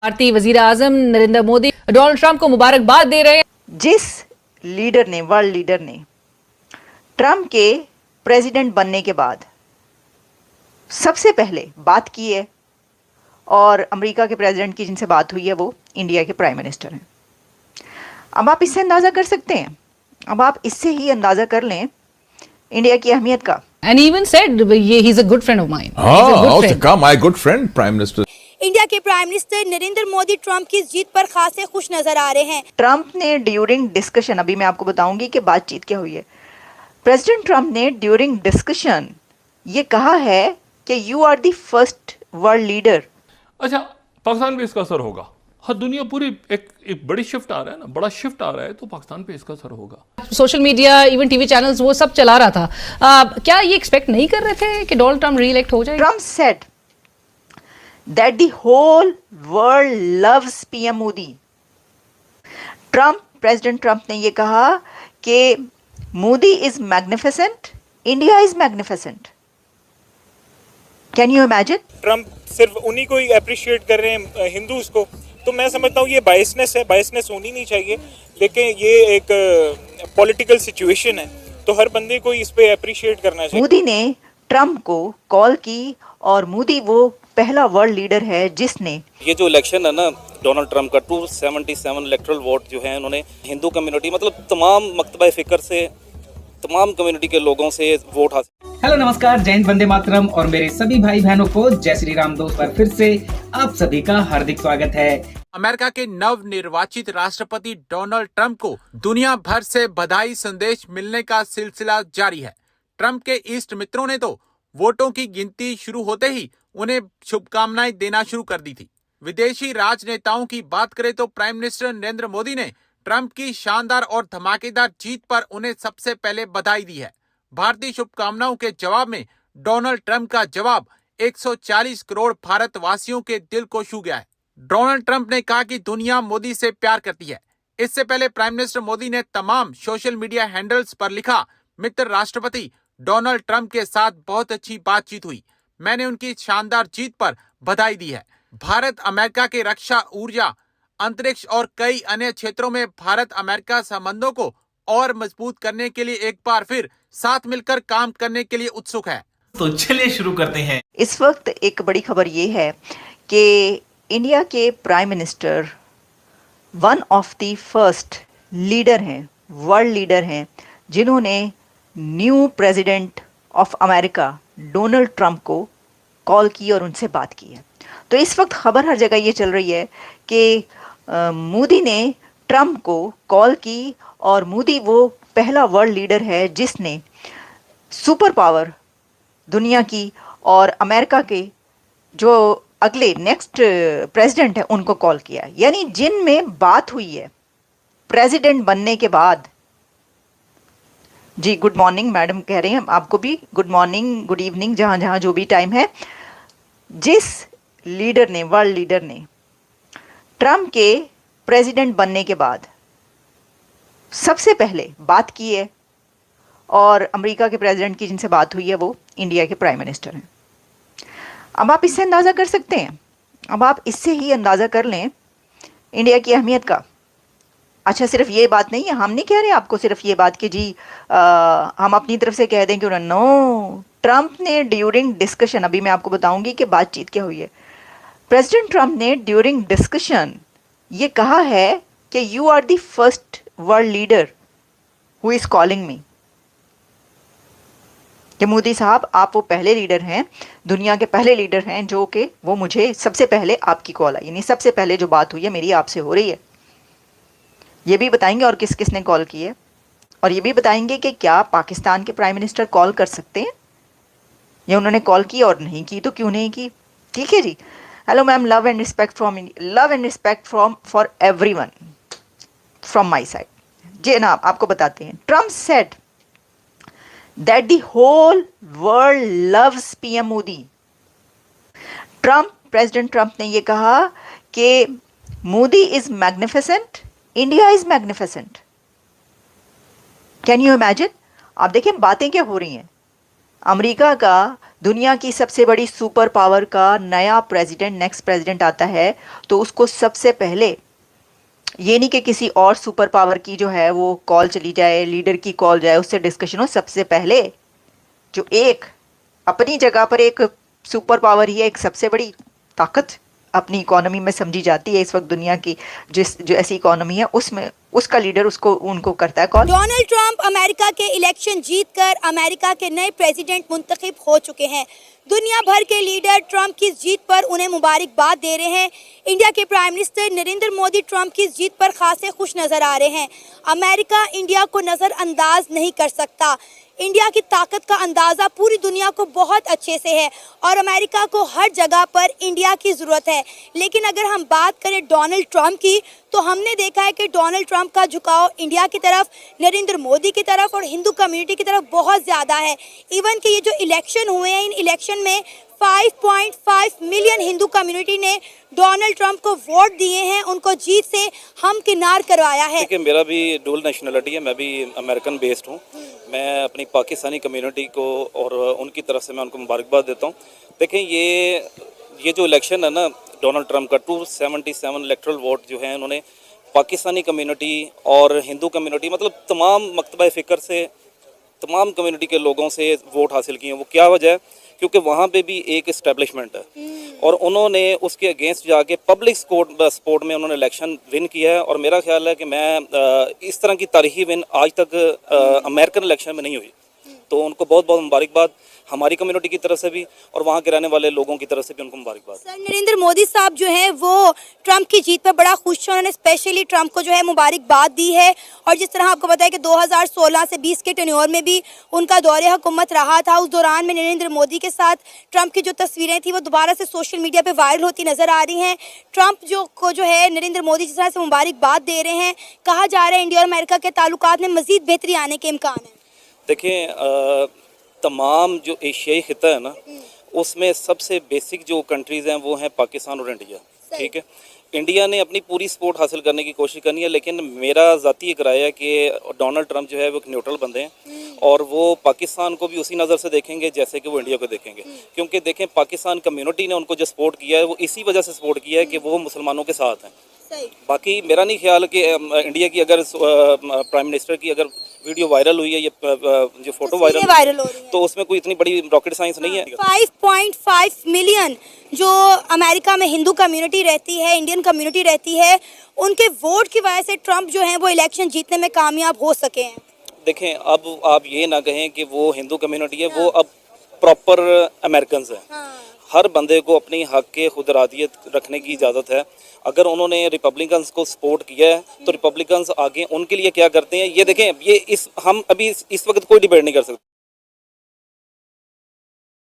भारतीय वजीर आजम Narendra Modi Donald Trump को मुबारकबाद दे रहे हैं। जिस लीडर ने वर्ल्ड लीडर ने ट्रंप के प्रेसिडेंट बनने के बाद सबसे पहले बात की है और अमेरिका के प्रेसिडेंट की जिनसे बात हुई है वो इंडिया के प्राइम मिनिस्टर हैं। अब आप इससे अंदाज़ा कर सकते हैं, अब आप इससे ही अंदाज़ा कर लें इंडिया की अहमियत का। And even said he is a good friend of mine. My good friend, Prime Minister. India के prime minister Narendra Modi Trump की जीत पर खासे खुश नजर आ रहे हैं। ट्रंप ने ड्यूरिंग डिस्कशन, अभी मैं आपको बताऊंगी कि बातचीत क्या हुई है। प्रेसिडेंट ट्रंप ने ड्यूरिंग डिस्कशन ये कहा है कि you are the first world leader. अच्छा, पाकिस्तान पे इसका असर होगा। हाँ, दुनिया पूरी एक बड़ी शिफ्ट आ रहा है ना, बड़ा शिफ्ट आ रहा है, तो पाकिस्तान पे इसका असर होगा। Social media, even TV channels, वो सब चला रहा था। क्या ये एक्सपेक्ट नहीं कर रहे थे कि डोनाल्ड ट्रंप री इलेक्ट हो जाए? Trump said that the whole world loves PM Modi. President Trump ने ये कहा कि Modi is magnificent, India is magnificent. Can you imagine? Trump सिर्फ उन्हीं को ही अप्रिशिएट कर रहे हैं, हिंदूज को। तो मैं समझता हूँ ये बायसनेस है, बायसनेस होनी नहीं चाहिए, लेकिन ये एक पॉलिटिकल सिचुएशन है, तो हर बंदे को इस पे अप्रिशिएट करना चाहिए। मोदी ने ट्रंप को कॉल की और मोदी वो पहला वर्ल्ड लीडर है जिसने ये जो इलेक्शन है ना डोनाल्ड ट्रंप का 277 इलेक्टोरल वोट जो है उन्होंने हिंदू कम्युनिटी मतलब तमाम मकतबा फिक्र से तमाम कम्युनिटी के लोगों से वोट हासिल। हेलो नमस्कार, जय हिंद, वंदे मातरम और मेरे सभी भाई बहनों को जय श्री राम। दोस्त पर फिर से आप सभी का हार्दिक स्वागत है। अमेरिका के नव निर्वाचित राष्ट्रपति डोनाल्ड ट्रंप को दुनिया भर से बधाई संदेश मिलने का सिलसिला जारी है। ट्रंप के इष्ट मित्रों ने तो वोटों की गिनती शुरू होते ही उन्हें शुभकामनाएं देना शुरू कर दी थी। विदेशी राजनेताओं की बात करें तो प्राइम मिनिस्टर नरेंद्र मोदी ने ट्रंप की शानदार और धमाकेदार जीत पर उन्हें सबसे पहले बधाई दी है। भारतीय शुभकामनाओं के जवाब में डोनाल्ड ट्रंप का जवाब 140 करोड़ भारतवासियों के दिल को छू गया है। डोनाल्ड ट्रंप ने कहा कि दुनिया मोदी से प्यार करती है। इससे पहले प्राइम मिनिस्टर मोदी ने तमाम सोशल मीडिया हैंडल्स पर लिखा, मित्र राष्ट्रपति डोनाल्ड ट्रंप के साथ बहुत अच्छी बातचीत हुई, मैंने उनकी शानदार जीत पर बधाई दी है। भारत अमेरिका के रक्षा, ऊर्जा, अंतरिक्ष और कई अन्य क्षेत्रों में भारत अमेरिका संबंधों को और मजबूत करने के लिए एक बार फिर साथ मिलकर काम करने के लिए उत्सुक है। तो चलिए शुरू करते हैं। इस वक्त एक बड़ी खबर ये है कि इंडिया के prime minister one of the first leader हैं, वर्ल्ड लीडर हैं, जिन्होंने new president of America Donald Trump को कॉल की और उनसे बात की है। तो इस वक्त खबर हर जगह ये चल रही है कि मोदी ने ट्रंप को कॉल की और मोदी वो पहला वर्ल्ड लीडर है जिसने सुपर पावर दुनिया की और अमेरिका के जो अगले नेक्स्ट प्रेसिडेंट है उनको कॉल किया है। यानी जिनमें बात हुई है प्रेसिडेंट बनने के बाद। जी, गुड मॉर्निंग मैडम कह रहे हैं, आपको भी गुड मॉर्निंग, गुड इवनिंग, जहाँ जहाँ जो भी टाइम है। जिस लीडर ने, वर्ल्ड लीडर ने ट्रंप के प्रेसिडेंट बनने के बाद सबसे पहले बात की है और अमेरिका के प्रेसिडेंट की जिनसे बात हुई है वो इंडिया के प्राइम मिनिस्टर हैं। अब आप इससे अंदाज़ा कर सकते हैं, अब आप इससे ही अंदाज़ा कर लें इंडिया की अहमियत का। अच्छा, सिर्फ ये बात नहीं है, हम नहीं कह रहे आपको सिर्फ ये बात कि जी हम अपनी तरफ से कह दें कि नो, ट्रंप ने ड्यूरिंग डिस्कशन, अभी मैं आपको बताऊंगी कि बातचीत क्या हुई है। प्रेसिडेंट ट्रंप ने ड्यूरिंग डिस्कशन ये कहा है कि you are the first world leader who is calling me, कि मोदी साहब आप वो पहले लीडर हैं, दुनिया के पहले लीडर हैं जो कि वो मुझे सबसे पहले आपकी कॉल आई, यानी सबसे पहले जो बात हुई है मेरी आपसे हो रही है। ये भी बताएंगे और किस किस ने कॉल की है, और ये भी बताएंगे कि क्या पाकिस्तान के प्राइम मिनिस्टर कॉल कर सकते हैं या उन्होंने कॉल की और नहीं की तो क्यों नहीं की। ठीक है जी। Hello ma'am, love and respect from for everyone from my side. जी ना, आपको बताते हैं। Trump said that the whole world loves PM Modi. President Trump ने ये कहा कि Modi is magnificent, India is magnificent. Can you imagine? आप देखिए बातें क्या हो रही हैं। अमेरिका का दुनिया की सबसे बड़ी सुपर पावर का नया प्रेसिडेंट, नेक्स्ट प्रेसिडेंट आता है, तो उसको सबसे पहले ये नहीं कि किसी और सुपर पावर की जो है वो कॉल चली जाए, लीडर की कॉल जाए, उससे डिस्कशन हो। सबसे पहले जो एक अपनी जगह पर एक सुपर पावर ही है, एक सबसे बड़ी ताकत अपनी इकोनॉमी में समझी जाती है इस वक्त दुनिया की, जो ऐसी इकोनॉमी है उसमें उसका लीडर उनको करता है कॉल। डोनाल्ड ट्रंप अमेरिका के इलेक्शन जीतकर अमेरिका के नए प्रेसिडेंट मुंतखब हो चुके हैं। दुनिया भर के लीडर ट्रंप की जीत पर उन्हें मुबारकबाद दे रहे हैं। इंडिया के prime minister Narendra Modi Trump की जीत पर खासे खुश नजर आ रहे हैं। अमेरिका इंडिया को नज़रअंदाज नहीं कर सकता। इंडिया की ताकत का अंदाज़ा पूरी दुनिया को बहुत अच्छे से है और अमेरिका को हर जगह पर इंडिया की ज़रूरत है। लेकिन अगर हम बात करें डोनाल्ड ट्रंप की, तो हमने देखा है कि डोनाल्ड ट्रंप का झुकाव इंडिया की तरफ, नरेंद्र मोदी की तरफ और हिंदू कम्युनिटी की तरफ बहुत ज़्यादा है। इवन कि ये जो इलेक्शन हुए हैं, इन इलेक्शन में 5.5 मिलियन हिंदू कम्युनिटी ने डोनाल्ड ट्रंप को वोट दिए हैं, उनको जीत से हमकिनार करवाया है। देखिए, मेरा भी डुअल नेशनलिटी है, मैं भी अमेरिकन बेस्ड हूँ। मैं अपनी पाकिस्तानी कम्युनिटी को और उनकी तरफ से मैं उनको मुबारकबाद देता हूँ। देखें, ये जो इलेक्शन है ना डोनाल्ड ट्रंप का, 277 इलेक्टोरल वोट जो है उन्होंने पाकिस्तानी कम्युनिटी और हिंदू कम्युनिटी, मतलब तमाम मकतबा फ़िक्र से तमाम कम्युनिटी के लोगों से वोट हासिल किए हैं। वो क्या वजह है? क्योंकि वहाँ पे भी एक इस्टेब्लिशमेंट है और उन्होंने उसके अगेंस्ट जाके पब्लिक सपोर्ट में उन्होंने इलेक्शन विन किया है। और मेरा ख्याल है कि मैं इस तरह की तारीखी विन आज तक अमेरिकन इलेक्शन में नहीं हुई। तो उनको बहुत बहुत मुबारकबाद हमारी कम्युनिटी की तरफ से भी और वहाँ के रहने वाले लोगों की तरफ से भी उनको मुबारकबाद। सर, नरेंद्र मोदी साहब जो हैं वो ट्रंप की जीत पर बड़ा खुश हैं। उन्होंने स्पेशली ट्रंप को जो है मुबारकबाद दी है। और जिस तरह आपको पता है कि 2016 से 20 के टेन्योर में भी उनका दौरे हुकूमत रहा था, उस दौरान में नरेंद्र मोदी के साथ ट्रंप की जो तस्वीरें थी वो दोबारा से सोशल मीडिया पर वायरल होती नजर आ रही हैं। ट्रंप जो है नरेंद्र मोदी जिस तरह से मुबारकबाद दे रहे हैं, कहा जा रहा है इंडिया और अमेरिका के ताल्लुकात में मजीद बेहतरी आने के इम्कान है। देखिए, तमाम जो एशियाई खिता है ना, उसमें सबसे बेसिक जो कंट्रीज़ हैं वो हैं पाकिस्तान और इंडिया। ठीक है, इंडिया ने अपनी पूरी सपोर्ट हासिल करने की कोशिश करनी है, लेकिन मेरा ज़ाती एक राय है कि डोनाल्ड ट्रंप जो है वो एक न्यूट्रल बंदे हैं और वो पाकिस्तान को भी उसी नज़र से देखेंगे जैसे कि वो इंडिया को देखेंगे। क्योंकि देखें, पाकिस्तान कम्युनिटी ने उनको जो सपोर्ट किया है वो इसी वजह से सपोर्ट किया है कि वो मुसलमानों के साथ हैं। बाकी मेरा नहीं ख्याल कि इंडिया की अगर प्राइम मिनिस्टर की अगर वीडियो वायरल हुई है, ये जो फोटो वायरल हो रही है, तो उसमें कोई इतनी बड़ी रॉकेट साइंस नहीं है। 5.5 मिलियन जो अमेरिका में हिंदू कम्युनिटी रहती है, इंडियन कम्युनिटी रहती है, उनके वोट की वजह से ट्रंप जो है वो इलेक्शन जीतने में कामयाब हो सके हैं। देखें, अब आप ये ना कहें कि वो हिंदू कम्युनिटी है, वो अब प्रॉपर अमेरिकन है। हर बंदे को अपनी हक के खुद इरादियत रखने की इजाज़त है। अगर उन्होंने रिपब्लिकन्स को सपोर्ट किया है तो रिपब्लिकन्स आगे उनके लिए क्या करते हैं ये देखें। हम अभी इस वक्त कोई डिबेट नहीं कर सकते।